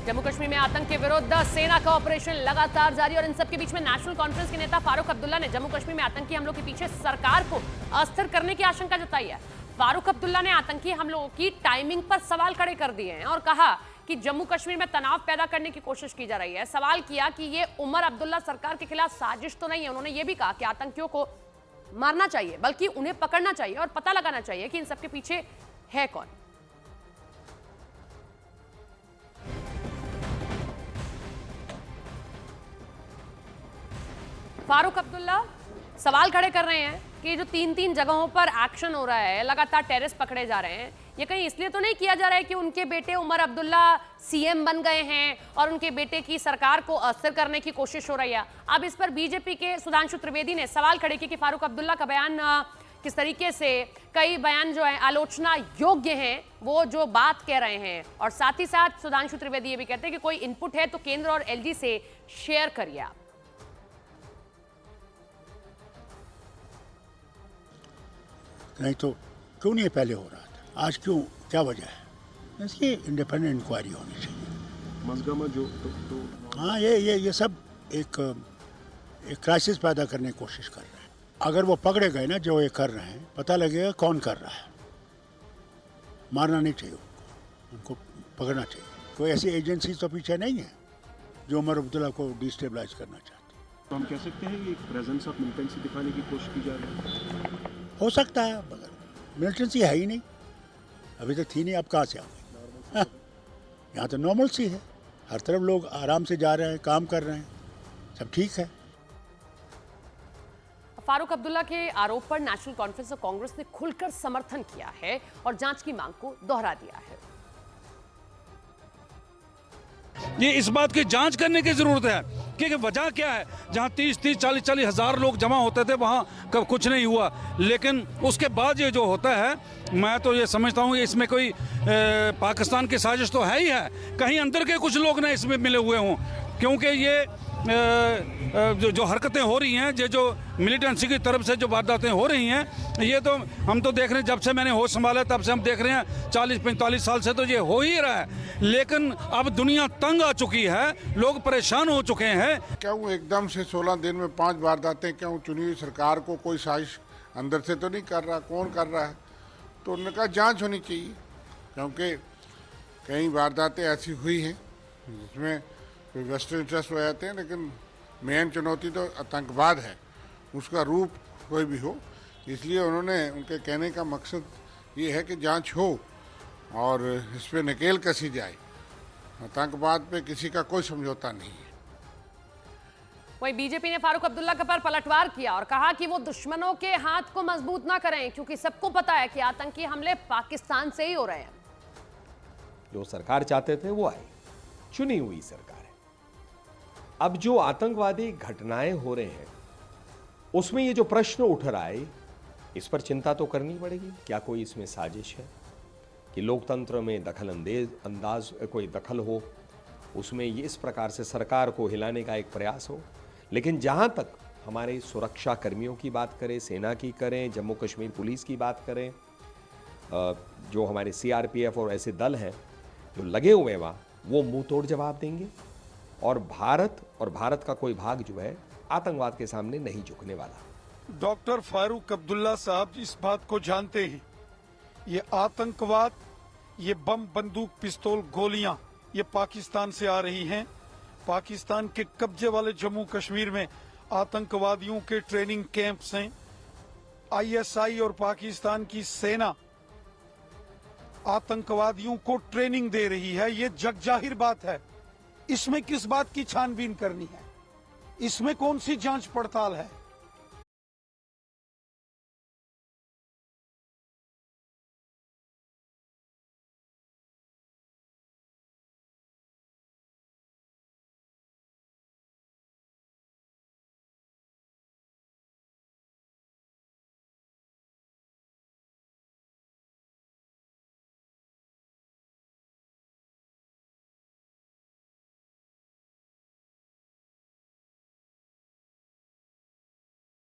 जम्मू कश्मीर में आतंक के विरुद्ध सेना का ऑपरेशन लगातार जारी और इन सबके बीच में नेशनल कॉन्फ्रेंस के नेता फारूक अब्दुल्ला ने जम्मू कश्मीर में आतंकी हमलों के पीछे सरकार को अस्थिर करने की आशंका जताई है। फारूक अब्दुल्ला ने आतंकी हमलों की टाइमिंग पर सवाल खड़े कर दिए हैं और कहा कि जम्मू कश्मीर में तनाव पैदा करने की कोशिश की जा रही है। सवाल किया कि ये उमर अब्दुल्ला सरकार के खिलाफ साजिश तो नहीं है। उन्होंने ये भी कहा कि आतंकियों को मारना चाहिए बल्कि उन्हें पकड़ना चाहिए और पता लगाना चाहिए कि इन सबके पीछे है कौन। फारूक अब्दुल्ला सवाल खड़े कर रहे हैं कि जो तीन जगहों पर एक्शन हो रहा है, लगातार टेररिस्ट पकड़े जा रहे हैं, ये कहीं इसलिए तो नहीं किया जा रहा है कि उनके बेटे उमर अब्दुल्ला सीएम बन गए हैं और उनके बेटे की सरकार को अस्थिर करने की कोशिश हो रही है। अब इस पर बीजेपी के सुधांशु त्रिवेदी ने सवाल खड़े किए कि फारूक अब्दुल्ला का बयान किस तरीके से, कई बयान जो है आलोचना योग्य हैं, वो जो बात कह रहे हैं। और साथ ही साथ सुधांशु त्रिवेदी ये भी कहते हैं कि कोई इनपुट है तो केंद्र और एलजी से शेयर करिए आप। नहीं तो क्यों नहीं पहले हो रहा था, आज क्यों, क्या वजह है? इसकी इंडिपेंडेंट इंक्वायरी होनी चाहिए। मजगमा जो हाँ, ये सब एक क्राइसिस पैदा करने की कोशिश कर रहे हैं। अगर वो पकड़े गए ना जो ये कर रहे हैं, पता लगेगा कौन कर रहा है। मारना नहीं चाहिए उनको पकड़ना चाहिए। कोई ऐसी एजेंसी तो पीछे नहीं है जो उमर अब्दुल्ला को डिस्टेबलाइज करना चाहती है। तो हम कह सकते हैं कि प्रेजेंस ऑफ मिलिटेंसी दिखाने की कोशिश की जा रही है। हो सकता है, मगर मिलिटेंसी है ही नहीं, अभी तक थी नहीं, अब कहाँ से आ गई? यहाँ तो नॉर्मल सी है, हर तरफ लोग आराम से जा रहे हैं, काम कर रहे हैं, सब ठीक है। फारूक अब्दुल्ला के आरोप पर नेशनल कॉन्फ्रेंस ऑफ कांग्रेस ने खुलकर समर्थन किया है और जांच की मांग को दोहरा दिया है। ये इस बात की जांच करने की जरूरत है कि वजह क्या है। जहां 30-40 हजार लोग जमा होते थे वहां कब कुछ नहीं हुआ, लेकिन उसके बाद ये जो होता है, मैं तो ये समझता हूँ इसमें कोई पाकिस्तान की साजिश तो है ही है। कहीं अंदर के कुछ लोग ना इसमें मिले हुए हों, क्योंकि ये जो हरकतें हो रही हैं, ये जो मिलिटेंसी की तरफ से जो वारदातें हो रही हैं, ये तो हम तो देख रहे हैं, जब से मैंने होश संभाला तब से हम देख रहे हैं, 40-45 साल से तो ये हो ही रहा है। लेकिन अब दुनिया तंग आ चुकी है, लोग परेशान हो चुके हैं। क्यों एकदम से 16 दिन में 5 वारदातें, क्यों चुनी हुई सरकार को कोई साजिश अंदर से तो नहीं कर रहा, कौन कर रहा है? तो उन्होंने कहा जांच होनी चाहिए, क्योंकि कई वारदातें ऐसी हुई हैं जिसमें वेस्टर्न इंटरेस्ट हो जाते हैं, लेकिन मेन चुनौती तो आतंकवाद है, उसका रूप कोई भी हो। इसलिए उन्होंने, उनके कहने का मकसद ये है कि जांच हो और इस पर नकेल कसी जाए। आतंकवाद पे किसी का कोई समझौता नहीं है। वहीं बीजेपी ने फारूक अब्दुल्ला के पर पलटवार किया और कहा कि वो दुश्मनों के हाथ को मजबूत ना करें, क्योंकि सबको पता है कि आतंकी हमले पाकिस्तान से ही हो रहे हैं। जो सरकार चाहते थे वो आई, चुनी हुई सरकार है। अब जो आतंकवादी घटनाएं हो रहे हैं उसमें ये जो प्रश्न उठ रहा है, इस पर चिंता तो करनी पड़ेगी। क्या कोई इसमें साजिश है कि लोकतंत्र में अंदाज कोई दखल हो, उसमें ये इस प्रकार से सरकार को हिलाने का एक प्रयास हो? लेकिन जहां तक हमारे सुरक्षा कर्मियों की बात करें, सेना की करें, जम्मू कश्मीर पुलिस की बात करें, जो हमारे सीआरपीएफ और ऐसे दल हैं जो लगे हुए हैं वहाँ, वो मुंह तोड़ जवाब देंगे और भारत का कोई भाग जो है आतंकवाद के सामने नहीं झुकने वाला। डॉक्टर फारूक अब्दुल्ला साहब इस बात को जानते हैं, ये आतंकवाद, ये बम, बंदूक, पिस्तौल, गोलियां ये पाकिस्तान से आ रही हैं। पाकिस्तान के कब्जे वाले जम्मू कश्मीर में आतंकवादियों के ट्रेनिंग कैंप्स हैं। आईएसआई और पाकिस्तान की सेना आतंकवादियों को ट्रेनिंग दे रही है, ये जग जाहिर बात है। इसमें किस बात की छानबीन करनी है? इसमें कौन सी जांच पड़ताल है?